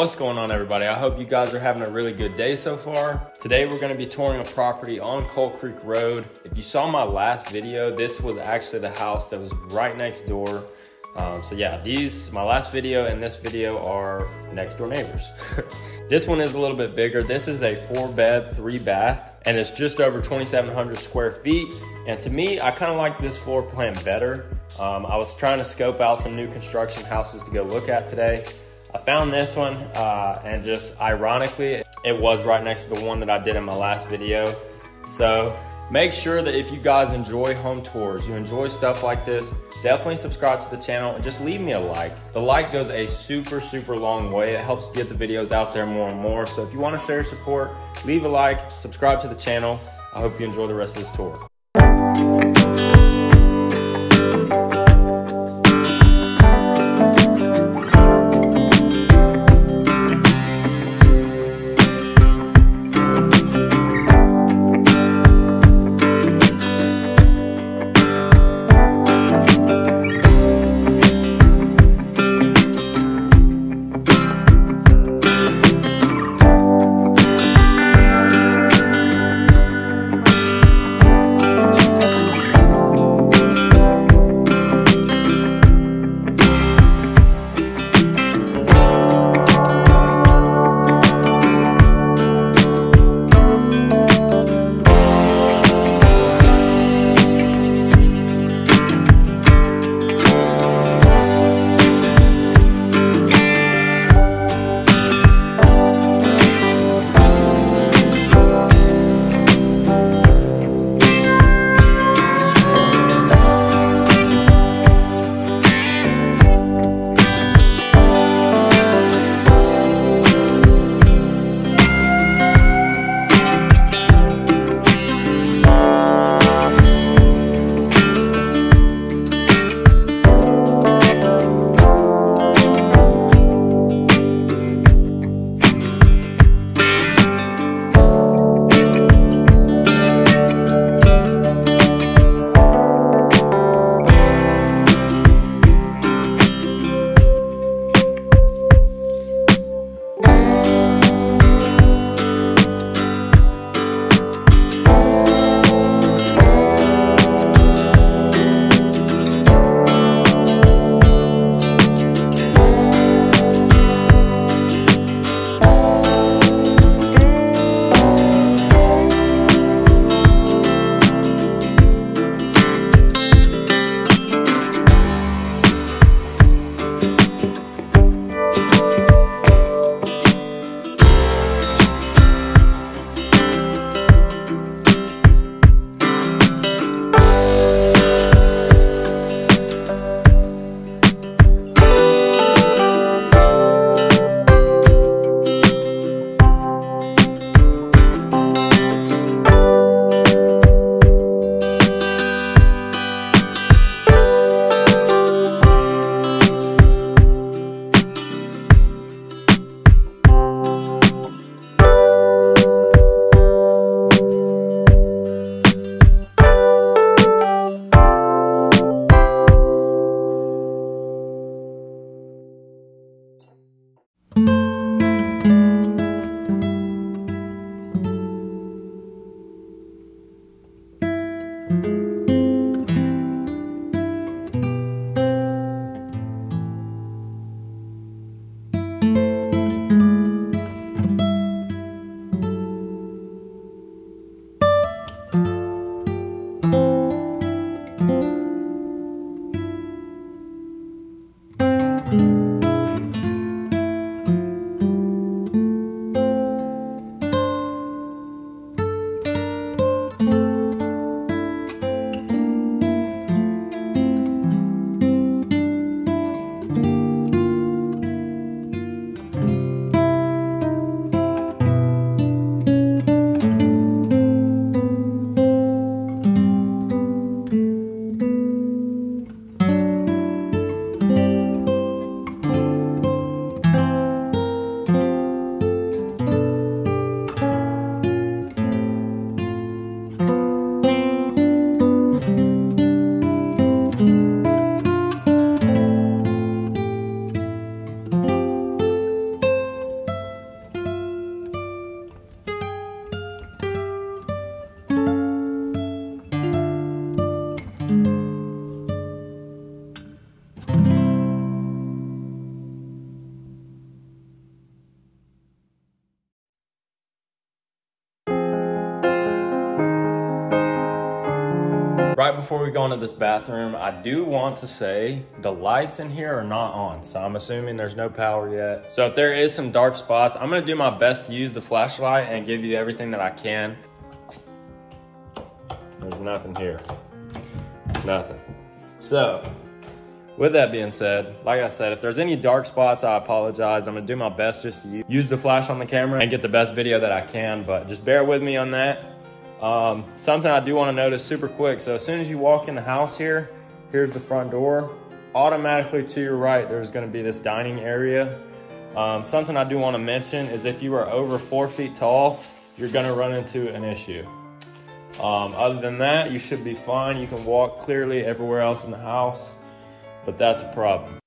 What's going on, everybody? I hope you guys are having a really good day so far. Today we're going to be touring a property on Coal Creek Road. If you saw my last video, this was actually the house that was right next door. So yeah, my last video and this video are next door neighbors. This one is a little bit bigger. This is a 4-bed, 3-bath, and it's just over 2,700 square feet. And to me, I kind of like this floor plan better. I was trying to scope out some new construction houses to go look at today. I found this one, and just ironically, it was right next to the one that I did in my last video. So make sure that if you guys enjoy home tours, you enjoy stuff like this, definitely subscribe to the channel and just leave me a like. The like goes a super long way. It helps get the videos out there more and more. So if you want to show your support, leave a like, subscribe to the channel. I hope you enjoy the rest of this tour. Right before we go into this bathroom, I do want to say the lights in here are not on, so I'm assuming there's no power yet. So if there is some dark spots, I'm gonna do my best to use the flashlight and give you everything that I can. There's nothing here, nothing. So with that being said, like I said, if there's any dark spots, I apologize. I'm gonna do my best just to use the flash on the camera and get the best video that I can, but just bear with me on that. Something I do want to notice super quick. So as soon as you walk in the house here, here's the front door. Automatically to your right, there's going to be this dining area. Something I do want to mention is if you are over 4 feet tall, you're going to run into an issue. Other than that, you should be fine. You can walk clearly everywhere else in the house, but that's a problem.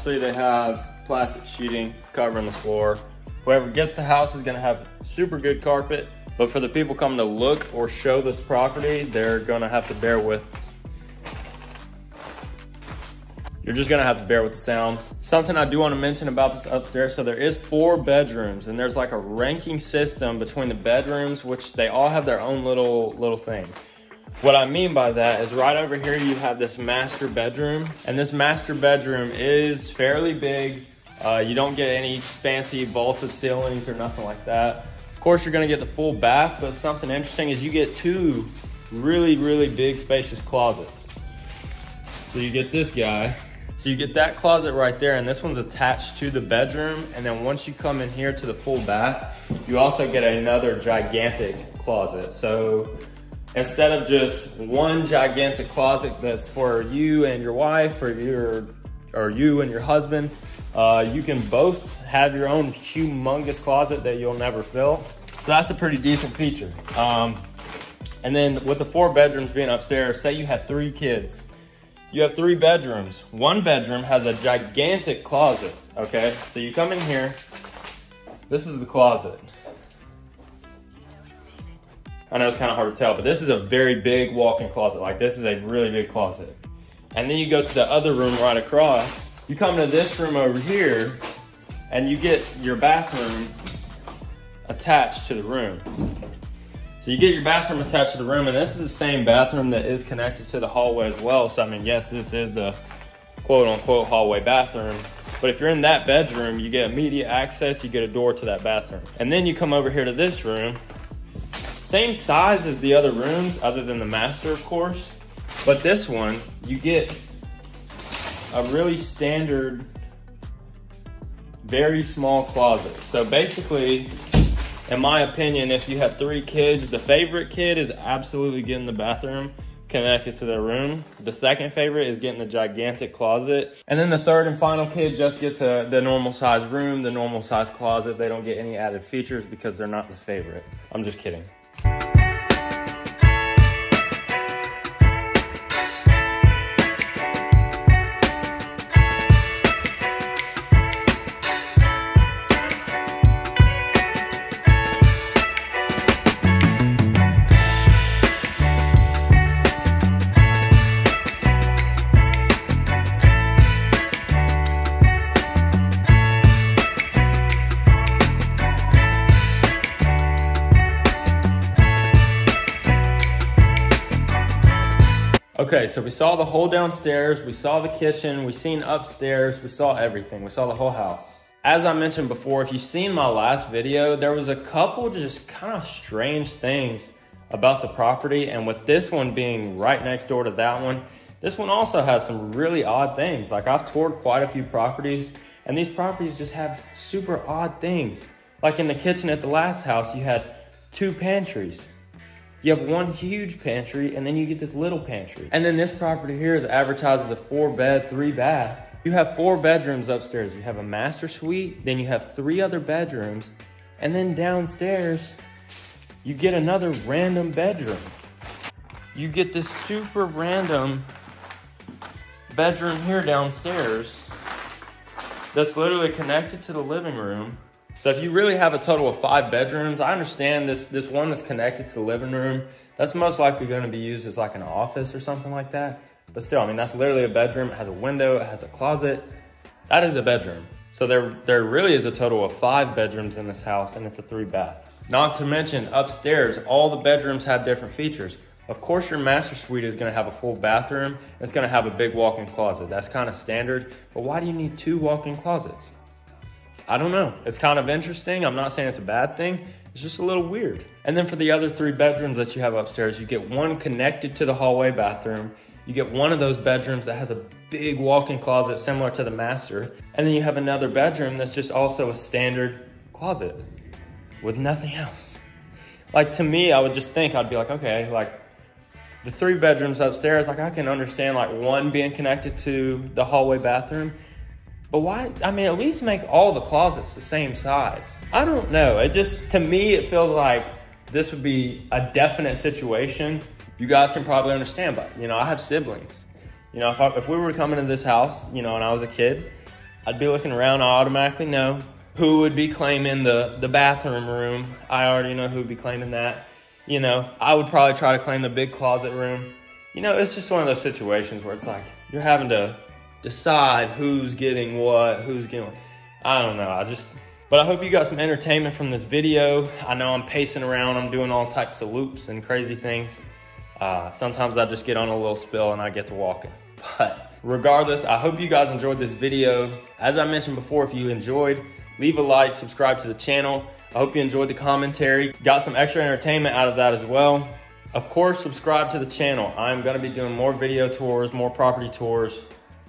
obviously they have plastic sheeting covering the floor. Whoever gets the house is gonna have super good carpet, but for the people coming to look or show this property, they're gonna have to bear with, you're just gonna have to bear with the sound. Something I do wanna mention about this upstairs, so there is 4 bedrooms and there's like a ranking system between the bedrooms, which they all have their own little thing. What I mean by that is right over here, you have this master bedroom, and this master bedroom is fairly big. You don't get any fancy vaulted ceilings or nothing like that. Of course, you're gonna get the full bath, but something interesting is you get 2 really big spacious closets. So you get this guy. So you get that closet right there, and this one's attached to the bedroom. And then once you come in here to the full bath, you also get another gigantic closet. So instead of just one gigantic closet that's for you and your wife, or you and your husband, you can both have your own humongous closet that you'll never fill. So that's a pretty decent feature. And then with the 4 bedrooms being upstairs, say you had 3 kids. You have 3 bedrooms. 1 bedroom has a gigantic closet, okay? So you come in here, this is the closet. I know it's kind of hard to tell, but this is a very big walk-in closet. Like, this is a really big closet. And then you go to the other room right across. You come to this room over here, and you get your bathroom attached to the room. So you get your bathroom attached to the room, and this is the same bathroom that is connected to the hallway as well. So I mean, yes, this is the quote unquote hallway bathroom, but if you're in that bedroom, you get immediate access, you get a door to that bathroom. And then you come over here to this room, same size as the other rooms, other than the master, of course. But this one, you get a really standard, very small closet. So basically, in my opinion, if you have 3 kids, the favorite kid is absolutely getting the bathroom connected to their room. The second favorite is getting a gigantic closet. And then the third and final kid just gets the normal size room, the normal size closet. They don't get any added features because they're not the favorite. I'm just kidding. Okay, so we saw the whole downstairs, we saw the kitchen, we seen upstairs, we saw everything, we saw the whole house. As I mentioned before, if you've seen my last video, there was a couple just kind of strange things about the property, and with this one being right next door to that one, this one also has some really odd things. Like, I've toured quite a few properties, and these properties just have super odd things. Like in the kitchen at the last house, you had 2 pantries. You have 1 huge pantry, and then you get this little pantry. And then this property here is advertised as a 4-bed, 3-bath. You have 4 bedrooms upstairs. You have a master suite, then you have 3 other bedrooms, and then downstairs, you get another random bedroom. You get this super random bedroom here downstairs that's literally connected to the living room. So if you really have a total of 5 bedrooms, I understand this one that's connected to the living room, that's most likely going to be used as like an office or something like that. But still, I mean, that's literally a bedroom. It has a window, it has a closet. That is a bedroom. So there really is a total of 5 bedrooms in this house, and it's a 3-bath. Not to mention upstairs, all the bedrooms have different features. Of course, your master suite is going to have a full bathroom. It's going to have a big walk-in closet. That's kind of standard. But why do you need 2 walk-in closets? I don't know. It's kind of interesting. I'm not saying it's a bad thing. It's just a little weird. And then for the other 3 bedrooms that you have upstairs, you get 1 connected to the hallway bathroom. You get 1 of those bedrooms that has a big walk-in closet similar to the master. And then you have another bedroom that's just also a standard closet with nothing else. Like, to me, I would just think, I'd be like, okay, like the 3 bedrooms upstairs, like I can understand like 1 being connected to the hallway bathroom. But why, I mean, at least make all the closets the same size. I don't know, it just, to me, it feels like this would be a definite situation. You guys can probably understand, but you know, I have siblings. You know, if we were coming to this house, you know, and I was a kid, I'd be looking around, I automatically know who would be claiming the bathroom room. I already know who would be claiming that. You know, I would probably try to claim the big closet room. You know, it's just one of those situations where it's like, you're having to decide who's getting what, I don't know, but I hope you got some entertainment from this video. I know I'm pacing around, I'm doing all types of loops and crazy things. Sometimes I just get on a little spill and I get to walking. But regardless, I hope you guys enjoyed this video. As I mentioned before, if you enjoyed, leave a like, subscribe to the channel. I hope you enjoyed the commentary. Got some extra entertainment out of that as well. Of course, subscribe to the channel. I'm gonna be doing more video tours, more property tours.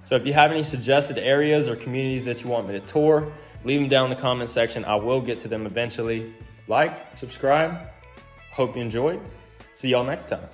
So if you have any suggested areas or communities that you want me to tour, leave them down in the comment section. I will get to them eventually. Like, subscribe. Hope you enjoyed. See y'all next time.